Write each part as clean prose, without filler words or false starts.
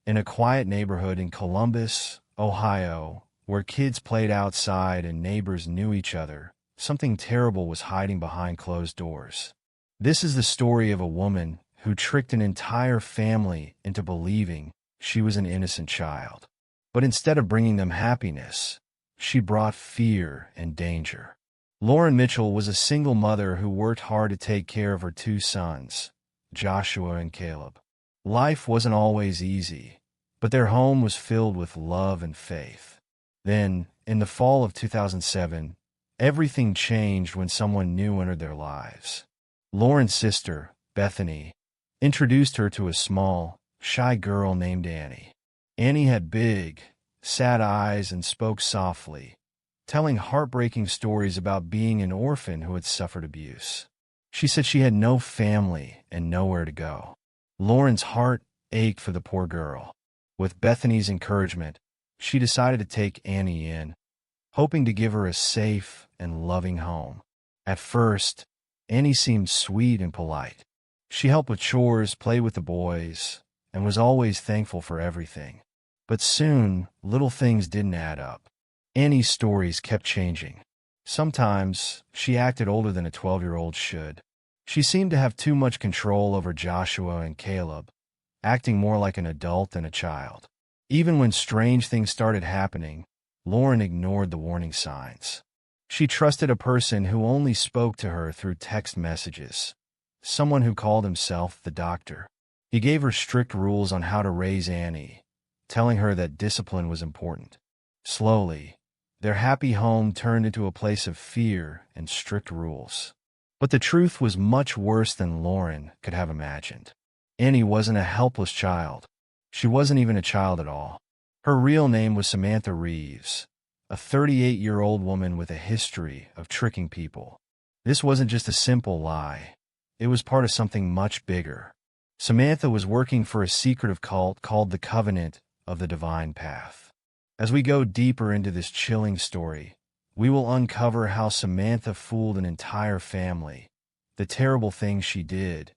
In a quiet neighborhood in Columbus, Ohio, where kids played outside and neighbors knew each other, something terrible was hiding behind closed doors. This is the story of a woman who tricked an entire family into believing she was an innocent child. But instead of bringing them happiness, she brought fear and danger. Lauren Mitchell was a single mother who worked hard to take care of her two sons, Joshua and Caleb. Life wasn't always easy, but their home was filled with love and faith. Then, in the fall of 2007, everything changed when someone new entered their lives. Lauren's sister, Bethany, introduced her to a small, shy girl named Annie. Annie had big, sad eyes and spoke softly, telling heartbreaking stories about being an orphan who had suffered abuse. She said she had no family and nowhere to go. Lauren's heart ached for the poor girl. With Bethany's encouragement, she decided to take Annie in, hoping to give her a safe and loving home. At first, Annie seemed sweet and polite. She helped with chores, played with the boys, and was always thankful for everything. But soon, little things didn't add up. Annie's stories kept changing. Sometimes, she acted older than a 12-year-old should. She seemed to have too much control over Joshua and Caleb, acting more like an adult than a child. Even when strange things started happening, Lauren ignored the warning signs. She trusted a person who only spoke to her through text messages, someone who called himself the doctor. He gave her strict rules on how to raise Annie, telling her that discipline was important. Slowly, their happy home turned into a place of fear and strict rules. But the truth was much worse than Lauren could have imagined. Annie wasn't a helpless child. She wasn't even a child at all. Her real name was Samantha Reeves, a 38-year-old woman with a history of tricking people. This wasn't just a simple lie. It was part of something much bigger. Samantha was working for a secretive cult called the Covenant of the Divine Path. As we go deeper into this chilling story, we will uncover how Samantha fooled an entire family, the terrible things she did,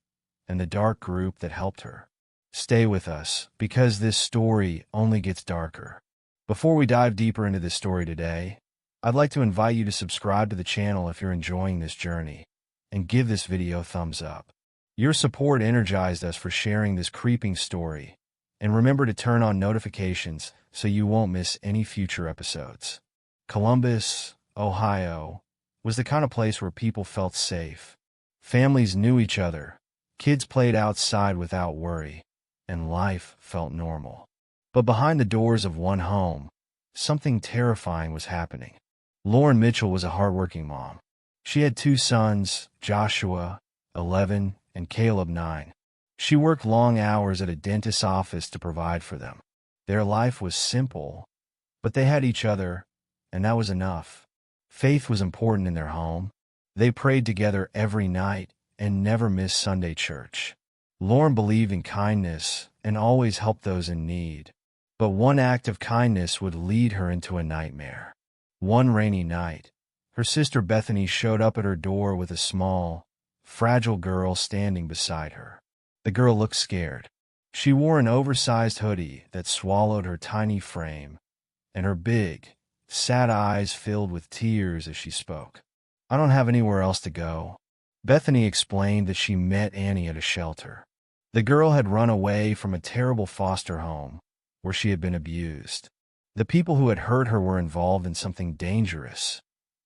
and the dark group that helped her. Stay with us, because this story only gets darker. Before we dive deeper into this story today, I'd like to invite you to subscribe to the channel if you're enjoying this journey, and give this video a thumbs up. Your support energized us for sharing this creeping story, and remember to turn on notifications so you won't miss any future episodes. Columbus, Ohio, was the kind of place where people felt safe. Families knew each other, kids played outside without worry, and life felt normal. But behind the doors of one home, something terrifying was happening. Lauren Mitchell was a hardworking mom. She had two sons, Joshua, 11, and Caleb, 9. She worked long hours at a dentist's office to provide for them. Their life was simple, but they had each other, and that was enough. Faith was important in their home. They prayed together every night and never missed Sunday church. Lauren believed in kindness and always helped those in need. But one act of kindness would lead her into a nightmare. One rainy night, her sister Bethany showed up at her door with a small, fragile girl standing beside her. The girl looked scared. She wore an oversized hoodie that swallowed her tiny frame, and her big, sad eyes filled with tears as she spoke. "I don't have anywhere else to go." Bethany explained that she met Annie at a shelter. The girl had run away from a terrible foster home where she had been abused. The people who had hurt her were involved in something dangerous,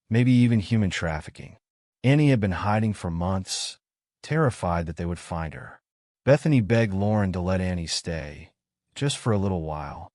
maybe even human trafficking. Annie had been hiding for months, terrified that they would find her. Bethany begged Lauren to let Annie stay, just for a little while,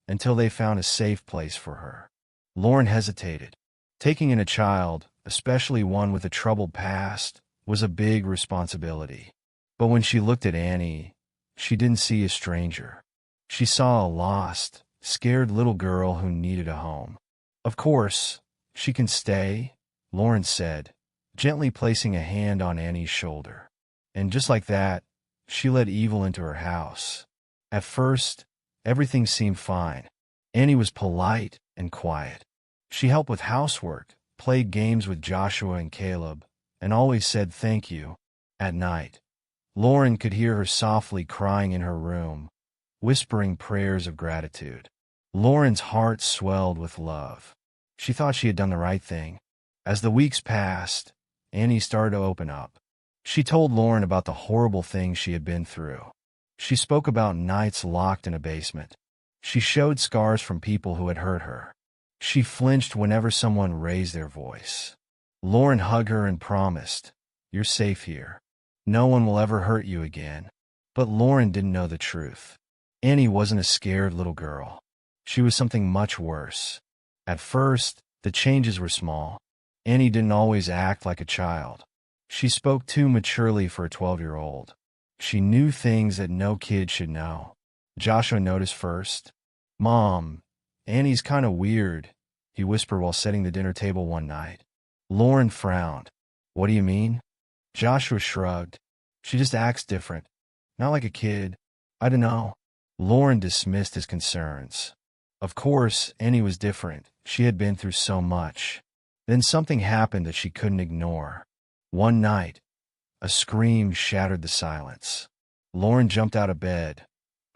until they found a safe place for her. Lauren hesitated. Taking in a child, especially one with a troubled past, was a big responsibility. But when she looked at Annie, she didn't see a stranger. She saw a lost, scared little girl who needed a home. "Of course, she can stay," Lauren said, gently placing a hand on Annie's shoulder. And just like that, she let evil into her house. At first, everything seemed fine. Annie was polite and quiet. She helped with housework, played games with Joshua and Caleb, and always said thank you. At night, Lauren could hear her softly crying in her room, whispering prayers of gratitude. Lauren's heart swelled with love. She thought she had done the right thing. As the weeks passed, Annie started to open up. She told Lauren about the horrible things she had been through. She spoke about nights locked in a basement. She showed scars from people who had hurt her. She flinched whenever someone raised their voice. Lauren hugged her and promised, "You're safe here. No one will ever hurt you again." But Lauren didn't know the truth. Annie wasn't a scared little girl. She was something much worse. At first, the changes were small. Annie didn't always act like a child. She spoke too maturely for a 12-year-old. She knew things that no kid should know. Joshua noticed first. "Mom, Annie's kind of weird," he whispered while setting the dinner table one night. Lauren frowned. "What do you mean?" Joshua shrugged. "She just acts different. Not like a kid. I don't know." Lauren dismissed his concerns. Of course, Annie was different. She had been through so much. Then something happened that she couldn't ignore. One night, a scream shattered the silence. Lauren jumped out of bed,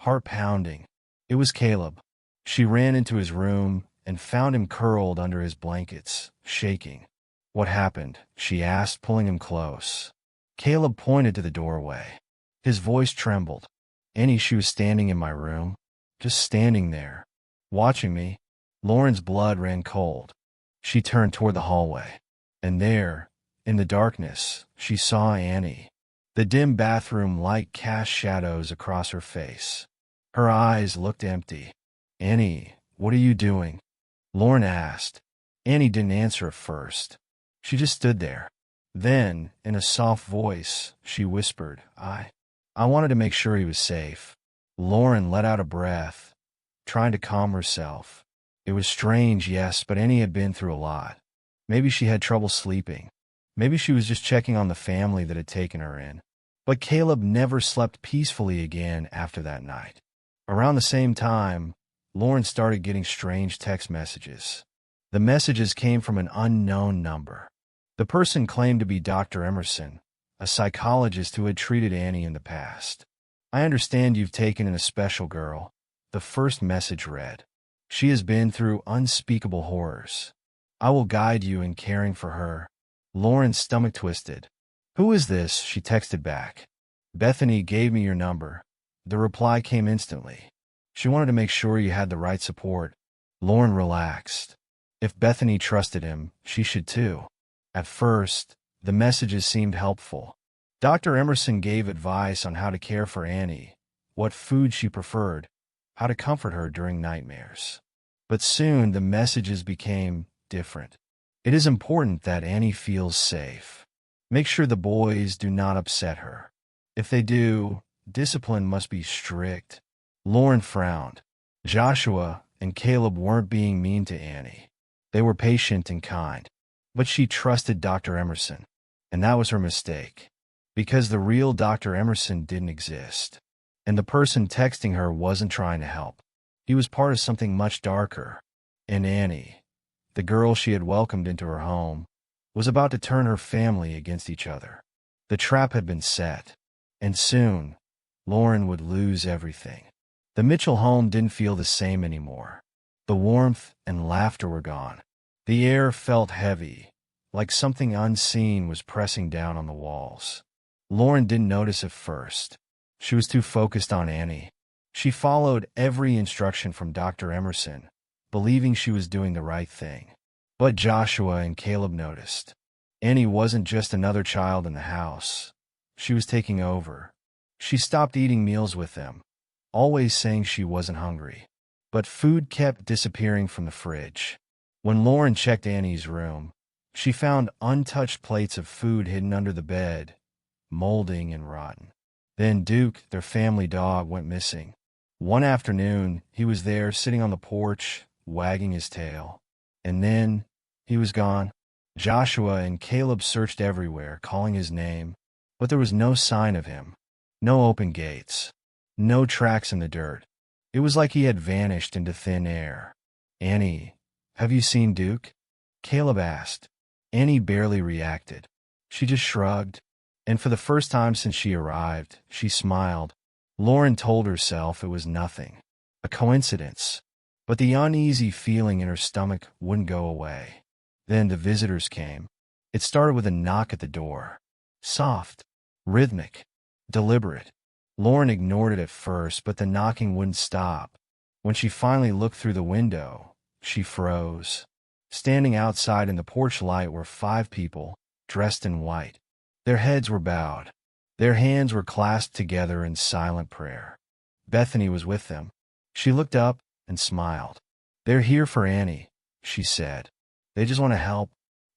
heart pounding. It was Caleb. She ran into his room and found him curled under his blankets, shaking. "What happened?" she asked, pulling him close. Caleb pointed to the doorway. His voice trembled. "Annie, she was standing in my room, just standing there, watching me." Lauren's blood ran cold. She turned toward the hallway. And there, in the darkness, she saw Annie. The dim bathroom light cast shadows across her face. Her eyes looked empty. "Annie, what are you doing?" Lauren asked. Annie didn't answer at first. She just stood there. Then, in a soft voice, she whispered, I wanted to make sure he was safe." Lauren let out a breath, trying to calm herself. It was strange, yes, but Annie had been through a lot. Maybe she had trouble sleeping. Maybe she was just checking on the family that had taken her in. But Caleb never slept peacefully again after that night. Around the same time, Lauren started getting strange text messages. The messages came from an unknown number. The person claimed to be Dr. Emerson, a psychologist who had treated Annie in the past. "I understand you've taken in a special girl," the first message read. "She has been through unspeakable horrors. I will guide you in caring for her." Lauren's stomach twisted. "Who is this?" she texted back. "Bethany gave me your number." The reply came instantly. "She wanted to make sure you had the right support." Lauren relaxed. If Bethany trusted him, she should too. At first, the messages seemed helpful. Dr. Emerson gave advice on how to care for Annie, what food she preferred, how to comfort her during nightmares. But soon the messages became different. "It is important that Annie feels safe. Make sure the boys do not upset her. If they do, discipline must be strict." Lauren frowned. Joshua and Caleb weren't being mean to Annie. They were patient and kind. But she trusted Dr. Emerson, and that was her mistake. Because the real Dr. Emerson didn't exist. And the person texting her wasn't trying to help. He was part of something much darker. And Annie, the girl she had welcomed into her home, was about to turn her family against each other. The trap had been set. And soon, Lauren would lose everything. The Mitchell home didn't feel the same anymore. The warmth and laughter were gone. The air felt heavy, like something unseen was pressing down on the walls. Lauren didn't notice at first. She was too focused on Annie. She followed every instruction from Dr. Emerson, believing she was doing the right thing. But Joshua and Caleb noticed. Annie wasn't just another child in the house. She was taking over. She stopped eating meals with them, always saying she wasn't hungry. But food kept disappearing from the fridge. When Lauren checked Annie's room, she found untouched plates of food hidden under the bed, molding and rotten. Then Duke, their family dog, went missing. One afternoon, he was there sitting on the porch, wagging his tail. And then, he was gone. Joshua and Caleb searched everywhere, calling his name, but there was no sign of him. No open gates. No tracks in the dirt. It was like he had vanished into thin air. "Annie, have you seen Duke?" Caleb asked. Annie barely reacted. She just shrugged, and for the first time since she arrived, she smiled. Lauren told herself it was nothing, a coincidence. But the uneasy feeling in her stomach wouldn't go away. Then the visitors came. It started with a knock at the door. Soft, rhythmic, deliberate. Lauren ignored it at first, but the knocking wouldn't stop. When she finally looked through the window, she froze. Standing outside in the porch light were 5 people, dressed in white. Their heads were bowed. Their hands were clasped together in silent prayer. Bethany was with them. She looked up and smiled. "They're here for Annie," she said. "They just want to help."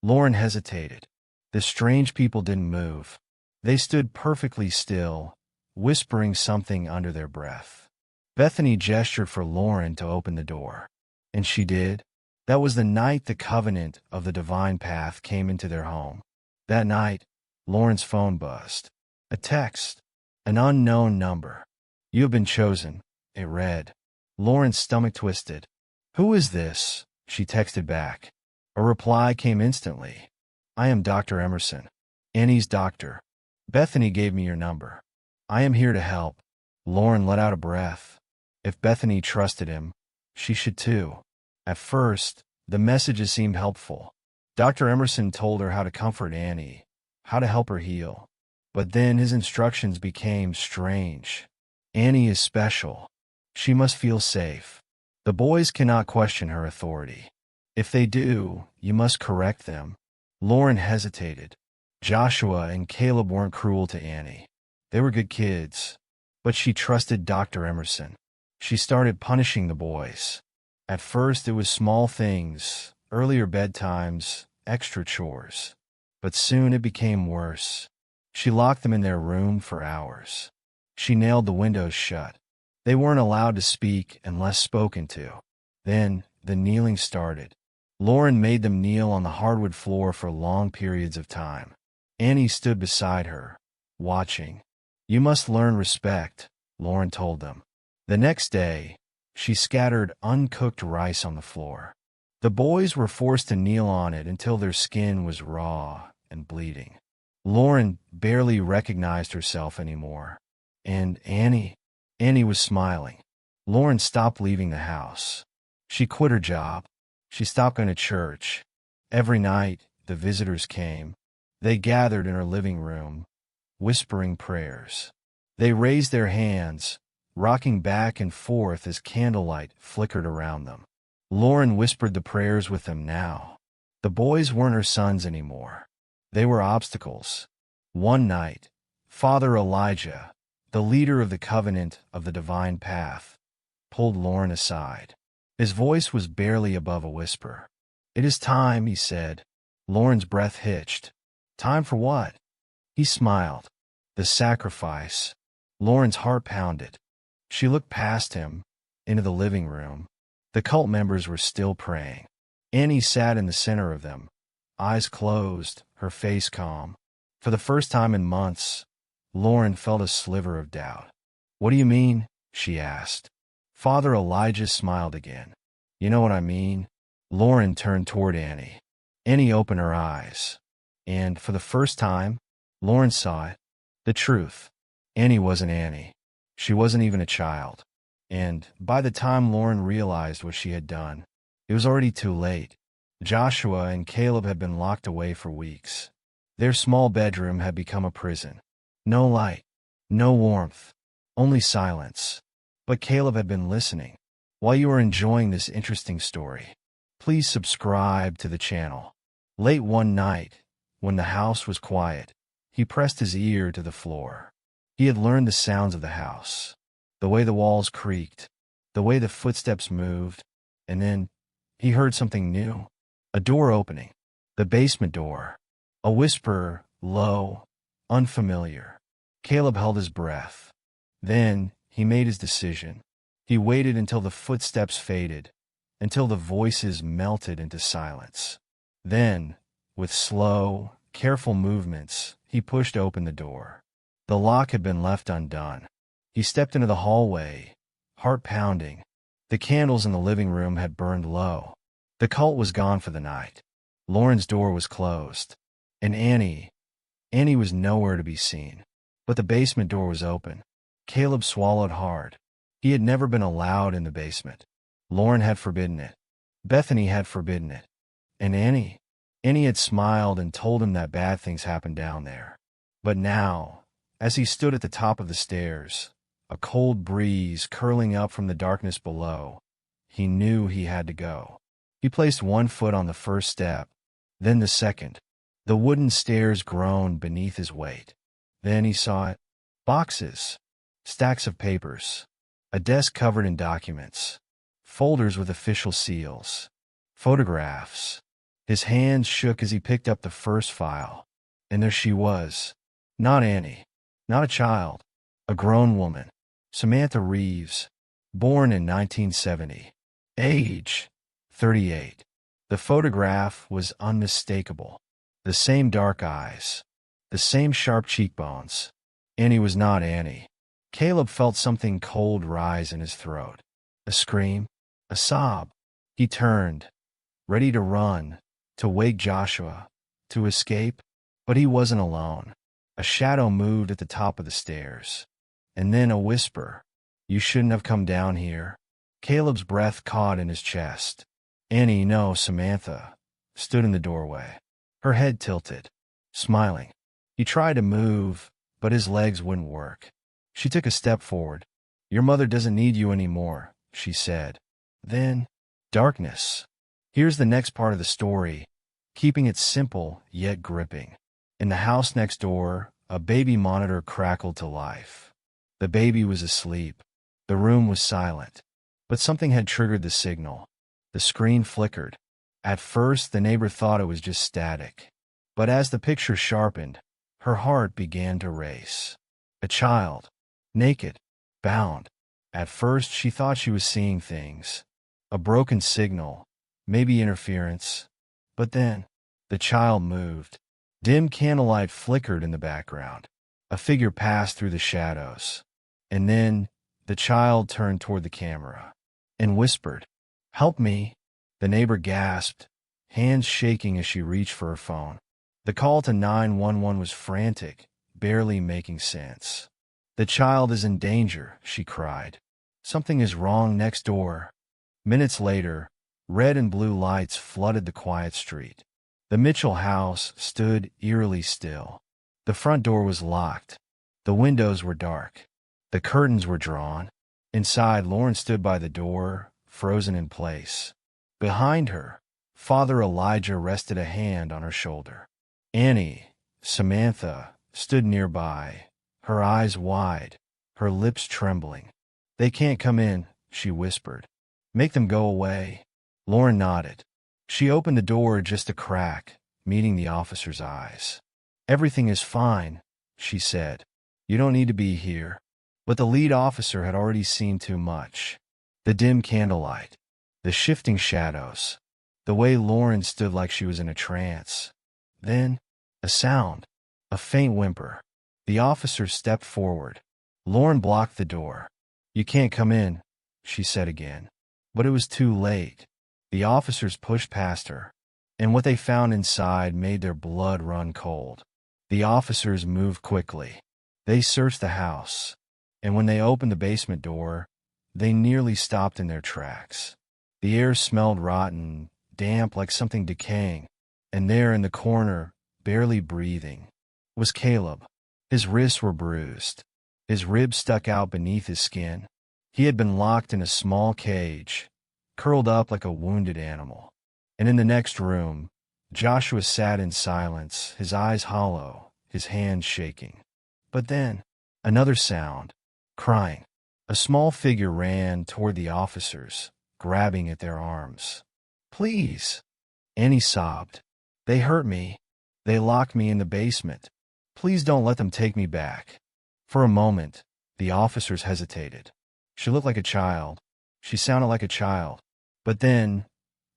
Lauren hesitated. The strange people didn't move. They stood perfectly still, whispering something under their breath. Bethany gestured for Lauren to open the door. And she did. That was the night the covenant of the divine path came into their home. That night, Lauren's phone buzzed. A text. An unknown number. "You have been chosen," it read. Lauren's stomach twisted. "Who is this?" she texted back. A reply came instantly. "I am Dr. Emerson, Annie's doctor. Bethany gave me your number. I am here to help." Lauren let out a breath. If Bethany trusted him, she should too. At first, the messages seemed helpful. Dr. Emerson told her how to comfort Annie, how to help her heal. But then his instructions became strange. "Annie is special. She must feel safe. The boys cannot question her authority. If they do, you must correct them." Lauren hesitated. Joshua and Caleb weren't cruel to Annie. They were good kids. But she trusted Dr. Emerson. She started punishing the boys. At first it was small things, earlier bedtimes, extra chores. But soon it became worse. She locked them in their room for hours. She nailed the windows shut. They weren't allowed to speak unless spoken to. Then the kneeling started. Lauren made them kneel on the hardwood floor for long periods of time. Annie stood beside her, watching. "You must learn respect," Lauren told them. The next day, she scattered uncooked rice on the floor. The boys were forced to kneel on it until their skin was raw and bleeding. Lauren barely recognized herself anymore. And Annie was smiling. Lauren stopped leaving the house. She quit her job. She stopped going to church. Every night, the visitors came. They gathered in her living room, whispering prayers. They raised their hands, rocking back and forth as candlelight flickered around them. Lauren whispered the prayers with them now. The boys weren't her sons anymore. They were obstacles. One night, Father Elijah, the leader of the covenant of the divine path, pulled Lauren aside. His voice was barely above a whisper. "It is time," he said. Lauren's breath hitched. "Time for what?" He smiled. "The sacrifice." Lauren's heart pounded. She looked past him, into the living room. The cult members were still praying. Annie sat in the center of them, eyes closed, her face calm. For the first time in months, Lauren felt a sliver of doubt. "What do you mean?" she asked. Father Elijah smiled again. "You know what I mean?" Lauren turned toward Annie. Annie opened her eyes. And for the first time, Lauren saw it. The truth. Annie wasn't Annie. She wasn't even a child. And by the time Lauren realized what she had done, it was already too late. Joshua and Caleb had been locked away for weeks. Their small bedroom had become a prison. No light, no warmth, only silence. But Caleb had been listening. While you are enjoying this interesting story, please subscribe to the channel. Late one night, when the house was quiet, he pressed his ear to the floor. He had learned the sounds of the house, the way the walls creaked, the way the footsteps moved, and then he heard something new. A door opening, the basement door. A whisper, low, unfamiliar. Caleb held his breath. Then he made his decision. He waited until the footsteps faded, until the voices melted into silence. Then, with slow, careful movements, he pushed open the door. The lock had been left undone. He stepped into the hallway, heart pounding. The candles in the living room had burned low. The cult was gone for the night. Lauren's door was closed. And Annie was nowhere to be seen. But the basement door was open. Caleb swallowed hard. He had never been allowed in the basement. Lauren had forbidden it. Bethany had forbidden it. And Annie had smiled and told him that bad things happened down there. But now, as he stood at the top of the stairs, a cold breeze curling up from the darkness below, he knew he had to go. He placed one foot on the first step, then the second. The wooden stairs groaned beneath his weight. Then he saw it. Boxes, stacks of papers, a desk covered in documents, folders with official seals, photographs. His hands shook as he picked up the first file. And there she was. Not Annie. Not a child. A grown woman. Samantha Reeves. Born in 1970. Age 38. The photograph was unmistakable. The same dark eyes. The same sharp cheekbones. Annie was not Annie. Caleb felt something cold rise in his throat. A scream. A sob. He turned, ready to run, to wake Joshua, to escape. But he wasn't alone. A shadow moved at the top of the stairs. And then a whisper. You shouldn't have come down here. Caleb's breath caught in his chest. Annie, no, Samantha, stood in the doorway, her head tilted, smiling. He tried to move, but his legs wouldn't work. She took a step forward. Your mother doesn't need you anymore, she said. Then, darkness. Here's the next part of the story, keeping it simple yet gripping. In the house next door, a baby monitor crackled to life. The baby was asleep. The room was silent. But something had triggered the signal. The screen flickered. At first, the neighbor thought it was just static. But as the picture sharpened, her heart began to race. A child. Naked. Bound. At first, she thought she was seeing things. A broken signal. Maybe interference. But then, the child moved. Dim candlelight flickered in the background. A figure passed through the shadows. And then, the child turned toward the camera and whispered, "Help me." The neighbor gasped, hands shaking as she reached for her phone. The call to 911 was frantic, barely making sense. The child is in danger, she cried. Something is wrong next door. Minutes later, red and blue lights flooded the quiet street. The Mitchell house stood eerily still. The front door was locked. The windows were dark. The curtains were drawn. Inside, Lauren stood by the door, frozen in place. Behind her, Father Elijah rested a hand on her shoulder. Annie, Samantha, stood nearby, her eyes wide, her lips trembling. They can't come in, she whispered. Make them go away. Lauren nodded. She opened the door just a crack, meeting the officer's eyes. Everything is fine, she said. You don't need to be here. But the lead officer had already seen too much. The dim candlelight, the shifting shadows, the way Lauren stood like she was in a trance. Then, a sound, a faint whimper. The officer stepped forward. Lauren blocked the door. You can't come in, she said again. But it was too late. The officers pushed past her, and what they found inside made their blood run cold. The officers moved quickly. They searched the house. And when they opened the basement door, they nearly stopped in their tracks. The air smelled rotten, damp like something decaying, and there in the corner, barely breathing, was Caleb. His wrists were bruised. His ribs stuck out beneath his skin. He had been locked in a small cage, curled up like a wounded animal. And in the next room, Joshua sat in silence, his eyes hollow, his hands shaking. But then, another sound. Crying. A small figure ran toward the officers, grabbing at their arms. Please. Annie sobbed. They hurt me. They locked me in the basement. Please don't let them take me back. For a moment, the officers hesitated. She looked like a child. She sounded like a child. But then,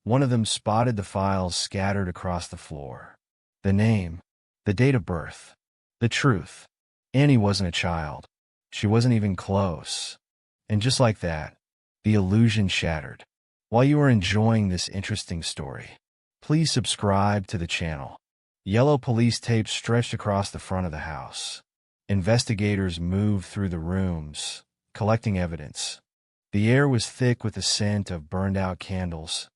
one of them spotted the files scattered across the floor. The name, the date of birth, the truth. Annie wasn't a child. She wasn't even close. And just like that, the illusion shattered. While you are enjoying this interesting story, please subscribe to the channel. Yellow police tape stretched across the front of the house. Investigators moved through the rooms, collecting evidence. The air was thick with the scent of burned-out candles,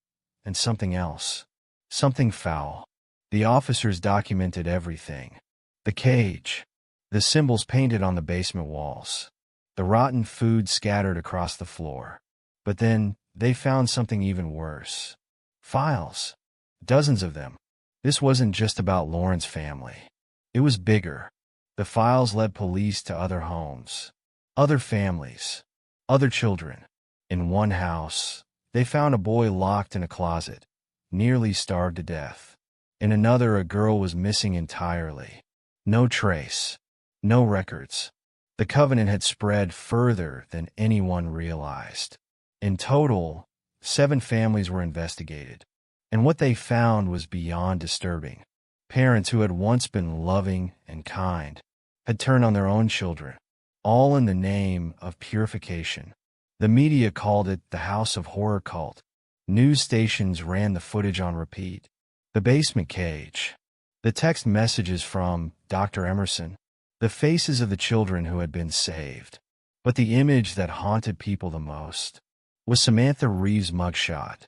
and something else. Something foul. The officers documented everything. The cage. The symbols painted on the basement walls. The rotten food scattered across the floor. But then, they found something even worse. Files. Dozens of them. This wasn't just about Lauren's family. It was bigger. The files led police to other homes, other families, other children. In one house, they found a boy locked in a closet, nearly starved to death. In another, a girl was missing entirely. No trace, no records. The covenant had spread further than anyone realized. In total, 7 families were investigated, and what they found was beyond disturbing. Parents who had once been loving and kind had turned on their own children, all in the name of purification. The media called it the House of Horror cult. News stations ran the footage on repeat. The basement cage. The text messages from Dr. Emerson. The faces of the children who had been saved. But the image that haunted people the most was Samantha Reeves' mugshot.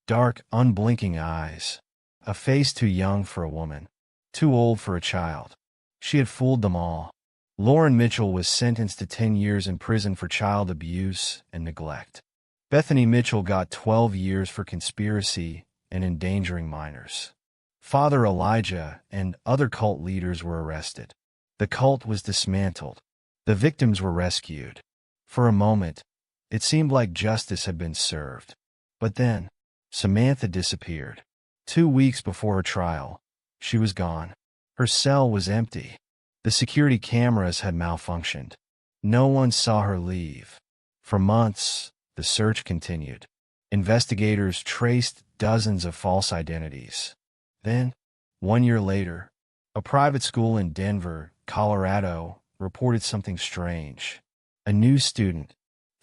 Dark, unblinking eyes. A face too young for a woman. Too old for a child. She had fooled them all. Lauren Mitchell was sentenced to 10 years in prison for child abuse and neglect. Bethany Mitchell got 12 years for conspiracy and endangering minors. Father Elijah and other cult leaders were arrested. The cult was dismantled. The victims were rescued. For a moment, it seemed like justice had been served. But then, Samantha disappeared. 2 weeks before her trial, she was gone. Her cell was empty. The security cameras had malfunctioned. No one saw her leave. For months, the search continued. Investigators traced dozens of false identities. Then, 1 year later, a private school in Denver, Colorado, reported something strange. A new student,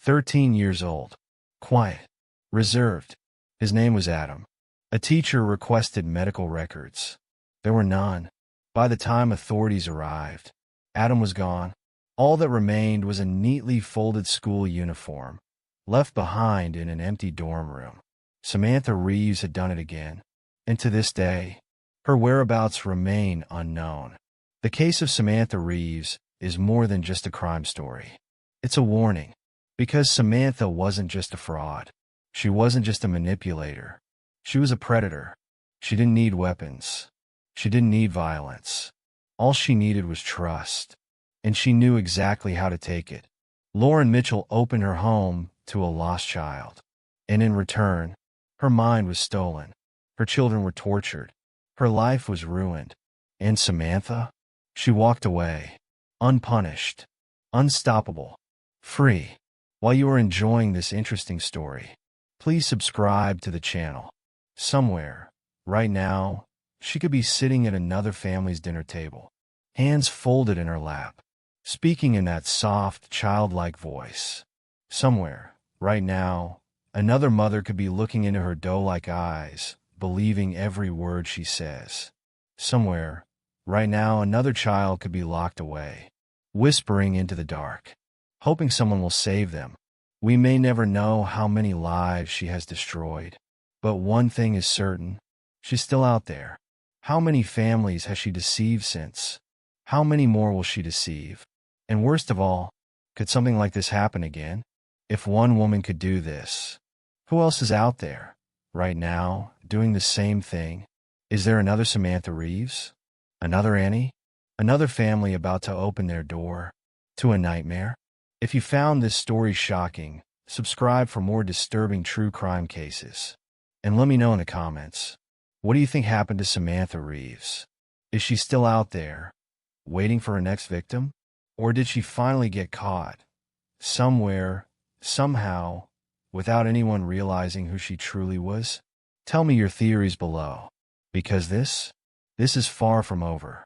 13 years old, quiet, reserved. His name was Adam. A teacher requested medical records. There were none. By the time authorities arrived, Adam was gone. All that remained was a neatly folded school uniform, left behind in an empty dorm room. Samantha Reeves had done it again, and to this day, her whereabouts remain unknown. The case of Samantha Reeves is more than just a crime story. It's a warning, because Samantha wasn't just a fraud. She wasn't just a manipulator. She was a predator. She didn't need weapons. She didn't need violence. All she needed was trust, and she knew exactly how to take it. Lauren Mitchell opened her home to a lost child, and in return, her mind was stolen. Her children were tortured. Her life was ruined. And Samantha? She walked away, unpunished, unstoppable, free. While you are enjoying this interesting story, please subscribe to the channel. Somewhere, right now, she could be sitting at another family's dinner table, hands folded in her lap, speaking in that soft, childlike voice. Somewhere, right now, another mother could be looking into her doe-like eyes, believing every word she says. Somewhere, right now, another child could be locked away, whispering into the dark, hoping someone will save them. We may never know how many lives she has destroyed, but one thing is certain, she's still out there. How many families has she deceived since? How many more will she deceive? And worst of all, could something like this happen again? If one woman could do this, who else is out there, right now, doing the same thing? Is there another Samantha Reeves? Another Annie? Another family about to open their door to a nightmare? If you found this story shocking, subscribe for more disturbing true crime cases. And let me know in the comments. What do you think happened to Samantha Reeves? Is she still out there, waiting for her next victim? Or did she finally get caught, somewhere, somehow, without anyone realizing who she truly was? Tell me your theories below, because this is far from over.